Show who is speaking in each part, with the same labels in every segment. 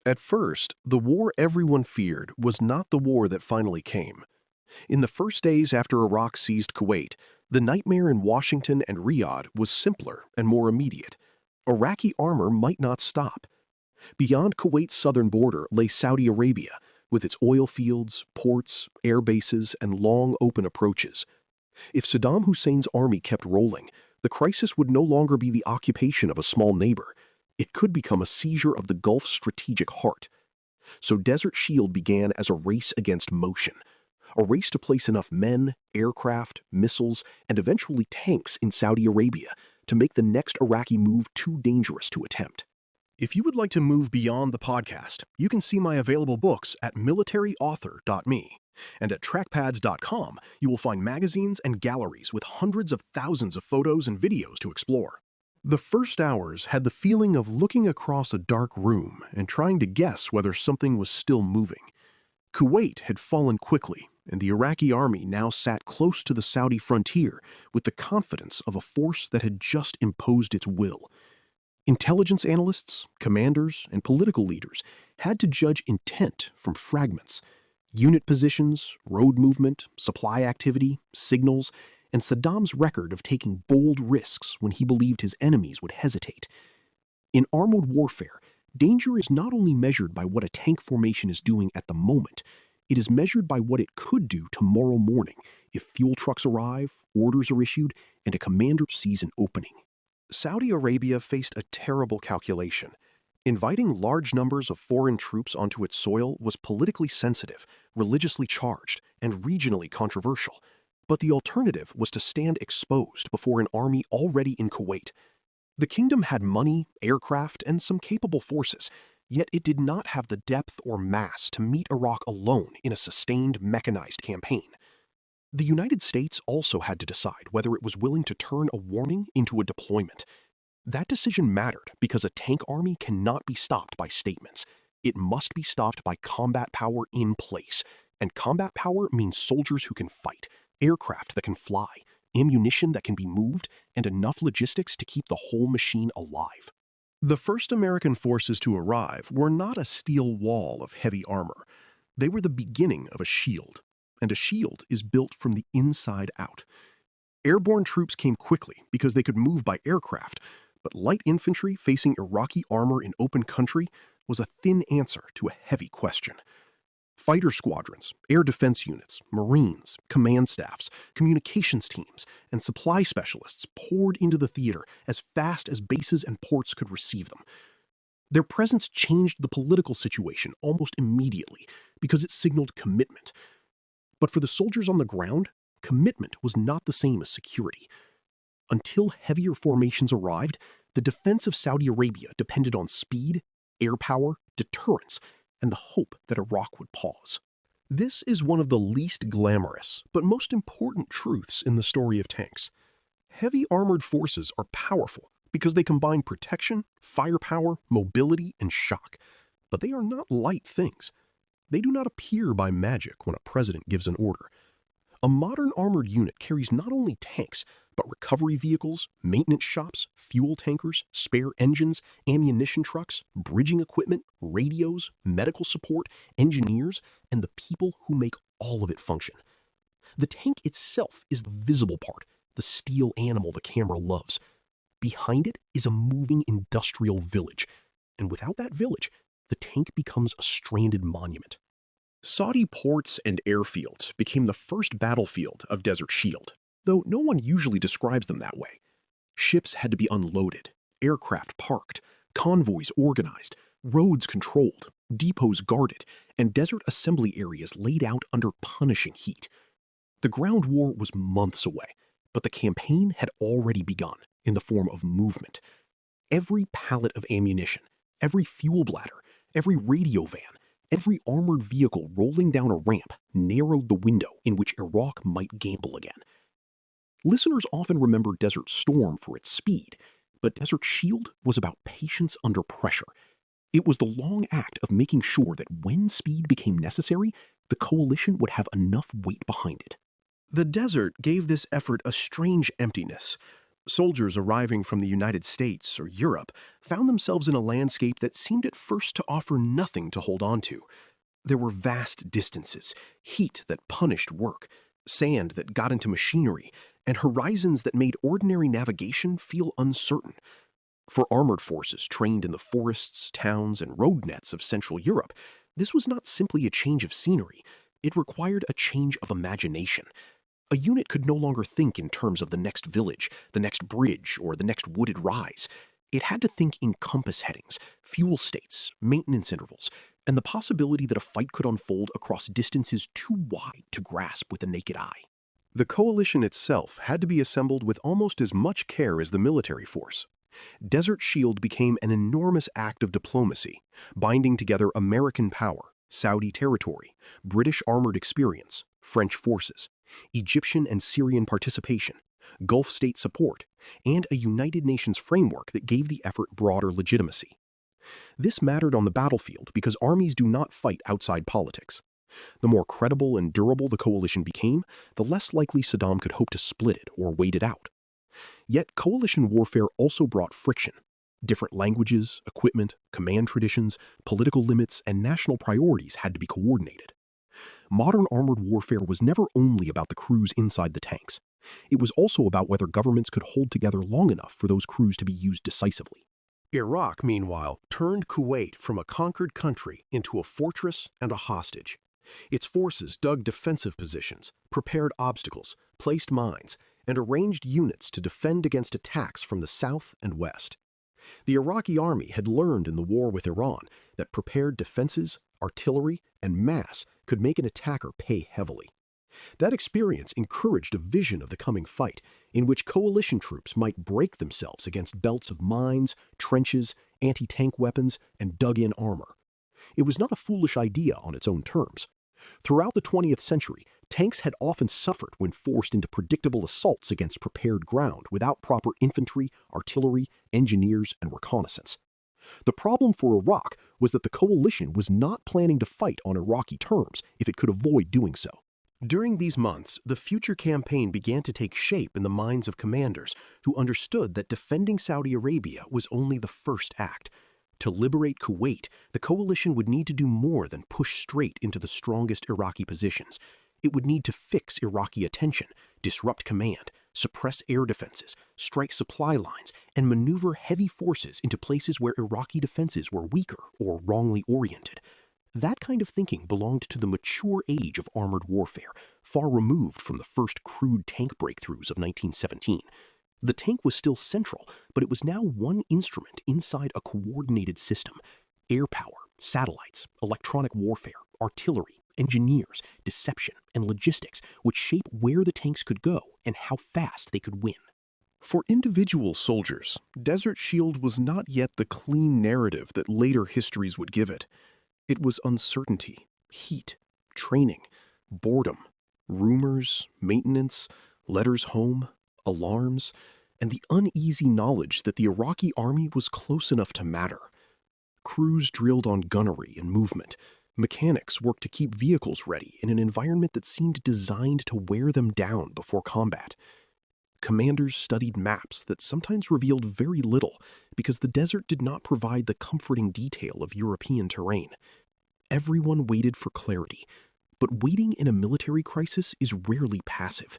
Speaker 1: At first, the war everyone feared was not the war that finally came. In the first days after Iraq seized Kuwait, the nightmare in Washington and Riyadh was simpler and more immediate. Iraqi armor might not stop. Beyond Kuwait's southern border lay Saudi Arabia, with its oil fields, ports, air bases, and long open approaches. If Saddam Hussein's army kept rolling, the crisis would no longer be the occupation of a small neighbor. It could become a seizure of the Gulf's strategic heart. So Desert Shield began as a race against motion, a race to place enough men, aircraft, missiles, and eventually tanks in Saudi Arabia to make the next Iraqi move too dangerous to attempt. If you would like to move beyond the podcast, you can see my available books at militaryauthor.me. And at trackpads.com, you will find magazines and galleries with hundreds of thousands of photos and videos to explore. The first hours had the feeling of looking across a dark room and trying to guess whether something was still moving. Kuwait had fallen quickly, and the Iraqi army now sat close to the Saudi frontier with the confidence of a force that had just imposed its will. Intelligence analysts, commanders, and political leaders had to judge intent from fragments. Unit positions, road movement, supply activity, signals, and Saddam's record of taking bold risks when he believed his enemies would hesitate. In armored warfare, danger is not only measured by what a tank formation is doing at the moment, it is measured by what it could do tomorrow morning if fuel trucks arrive, orders are issued, and a commander sees an opening. Saudi Arabia faced a terrible calculation. Inviting large numbers of foreign troops onto its soil was politically sensitive, religiously charged, and regionally controversial. But the alternative was to stand exposed before an army already in Kuwait. The kingdom had money, aircraft, and some capable forces, yet it did not have the depth or mass to meet Iraq alone in a sustained mechanized campaign. The United States also had to decide whether it was willing to turn a warning into a deployment. That decision mattered because a tank army cannot be stopped by statements. It must be stopped by combat power in place. And combat power means soldiers who can fight, aircraft that can fly, ammunition that can be moved, and enough logistics to keep the whole machine alive. The first American forces to arrive were not a steel wall of heavy armor. They were the beginning of a shield. And a shield is built from the inside out. Airborne troops came quickly because they could move by aircraft, but light infantry facing Iraqi armor in open country was a thin answer to a heavy question. Fighter squadrons, air defense units, Marines, command staffs, communications teams, and supply specialists poured into the theater as fast as bases and ports could receive them. Their presence changed the political situation almost immediately because it signaled commitment. But for the soldiers on the ground, commitment was not the same as security. Until heavier formations arrived, the defense of Saudi Arabia depended on speed, air power, deterrence, and the hope that Iraq would pause. This is one of the least glamorous, but most important truths in the story of tanks. Heavy armored forces are powerful because they combine protection, firepower, mobility, and shock. But they are not light things. They do not appear by magic when a president gives an order. A modern armored unit carries not only tanks, but recovery vehicles, maintenance shops, fuel tankers, spare engines, ammunition trucks, bridging equipment, radios, medical support, engineers, and the people who make all of it function. The tank itself is the visible part, the steel animal the camera loves. Behind it is a moving industrial village, and without that village, the tank becomes a stranded monument. Saudi ports and airfields became the first battlefield of Desert Shield, though no one usually describes them that way. Ships had to be unloaded, aircraft parked, convoys organized, roads controlled, depots guarded, and desert assembly areas laid out under punishing heat. The ground war was months away, but the campaign had already begun in the form of movement. Every pallet of ammunition, every fuel bladder, every radio van, every armored vehicle rolling down a ramp narrowed the window in which Iraq might gamble again. Listeners often remember Desert Storm for its speed, but Desert Shield was about patience under pressure. It was the long act of making sure that when speed became necessary, the coalition would have enough weight behind it. The desert gave this effort a strange emptiness. Soldiers arriving from the United States or Europe found themselves in a landscape that seemed at first to offer nothing to hold on to. There were vast distances, heat that punished work, sand that got into machinery, and horizons that made ordinary navigation feel uncertain. For armored forces trained in the forests, towns, and road nets of Central Europe, this was not simply a change of scenery. It required a change of imagination. A unit could no longer think in terms of the next village, the next bridge, or the next wooded rise. It had to think in compass headings, fuel states, maintenance intervals, and the possibility that a fight could unfold across distances too wide to grasp with the naked eye. The coalition itself had to be assembled with almost as much care as the military force. Desert Shield became an enormous act of diplomacy, binding together American power, Saudi territory, British armored experience, French forces, Egyptian and Syrian participation, Gulf state support, and a United Nations framework that gave the effort broader legitimacy. This mattered on the battlefield because armies do not fight outside politics. The more credible and durable the coalition became, the less likely Saddam could hope to split it or wait it out. Yet coalition warfare also brought friction. Different languages, equipment, command traditions, political limits, and national priorities had to be coordinated. Modern armored warfare was never only about the crews inside the tanks. It was also about whether governments could hold together long enough for those crews to be used decisively. Iraq, meanwhile, turned Kuwait from a conquered country into a fortress and a hostage. Its forces dug defensive positions, prepared obstacles, placed mines, and arranged units to defend against attacks from the south and west. The Iraqi army had learned in the war with Iran that prepared defenses, artillery, and mass could make an attacker pay heavily. That experience encouraged a vision of the coming fight in which coalition troops might break themselves against belts of mines, trenches, anti-tank weapons, and dug-in armor. It was not a foolish idea on its own terms. Throughout the 20th century, tanks had often suffered when forced into predictable assaults against prepared ground without proper infantry, artillery, engineers, and reconnaissance. The problem for Iraq was that the coalition was not planning to fight on Iraqi terms if it could avoid doing so. During these months, the future campaign began to take shape in the minds of commanders who understood that defending Saudi Arabia was only the first act. To liberate Kuwait, the coalition would need to do more than push straight into the strongest Iraqi positions. It would need to fix Iraqi attention, disrupt command, suppress air defenses, strike supply lines, and maneuver heavy forces into places where Iraqi defenses were weaker or wrongly oriented. That kind of thinking belonged to the mature age of armored warfare, far removed from the first crude tank breakthroughs of 1917. The tank was still central, but it was now one instrument inside a coordinated system. Air power, satellites, electronic warfare, artillery, engineers, deception, and logistics would shape where the tanks could go and how fast they could win. For individual soldiers, Desert Shield was not yet the clean narrative that later histories would give it. It was uncertainty, heat, training, boredom, rumors, maintenance, letters home, alarms, and the uneasy knowledge that the Iraqi army was close enough to matter. Crews drilled on gunnery and movement. Mechanics worked to keep vehicles ready in an environment that seemed designed to wear them down before combat. Commanders studied maps that sometimes revealed very little because the desert did not provide the comforting detail of European terrain. Everyone waited for clarity, but waiting in a military crisis is rarely passive.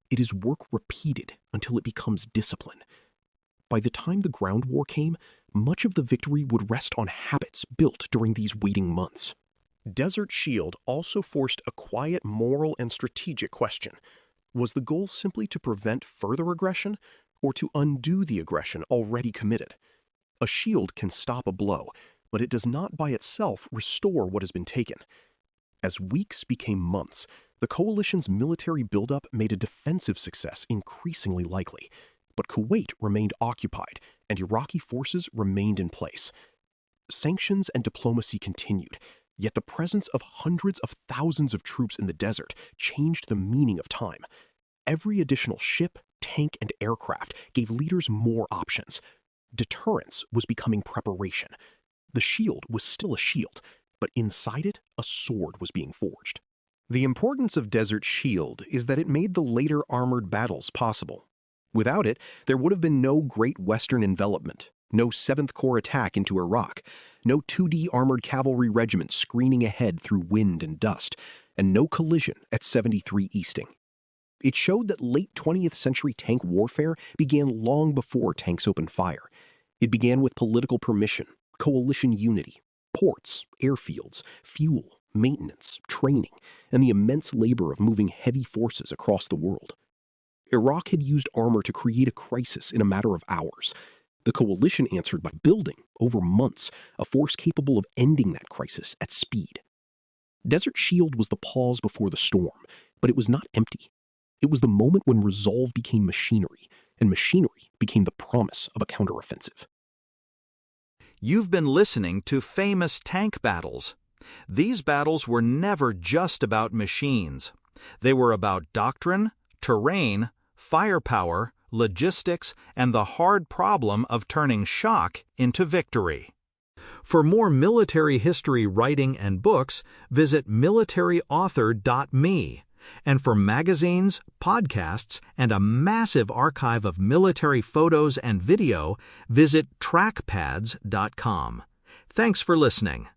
Speaker 1: It is work repeated until it becomes discipline. By the time the ground war came, much of the victory would rest on habits built during these waiting months. Desert Shield also forced a quiet moral and strategic question. Was the goal simply to prevent further aggression, or to undo the aggression already committed? A shield can stop a blow, but it does not by itself restore what has been taken. As weeks became months, the coalition's military buildup made a defensive success increasingly likely, but Kuwait remained occupied and Iraqi forces remained in place. Sanctions and diplomacy continued, yet the presence of hundreds of thousands of troops in the desert changed the meaning of time. Every additional ship, tank, and aircraft gave leaders more options. Deterrence was becoming preparation. The shield was still a shield, but inside it, a sword was being forged. The importance of Desert Shield is that it made the later armored battles possible. Without it, there would have been no Great Western Envelopment, no 7th Corps attack into Iraq, no 2D armored cavalry regiment screening ahead through wind and dust, and no collision at 73 Easting. It showed that late 20th century tank warfare began long before tanks opened fire. It began with political permission, coalition unity, ports, airfields, fuel, maintenance, training, and the immense labor of moving heavy forces across the world. Iraq had used armor to create a crisis in a matter of hours. The coalition answered by building, over months, a force capable of ending that crisis at speed. Desert Shield was the pause before the storm, but it was not empty. It was the moment when resolve became machinery, and machinery became the promise of a counteroffensive.
Speaker 2: You've been listening to Famous Tank Battles. These battles were never just about machines. They were about doctrine, terrain, firepower, logistics, and the hard problem of turning shock into victory. For more military history writing and books, visit militaryauthor.me. And for magazines, podcasts, and a massive archive of military photos and video, visit trackpads.com. Thanks for listening.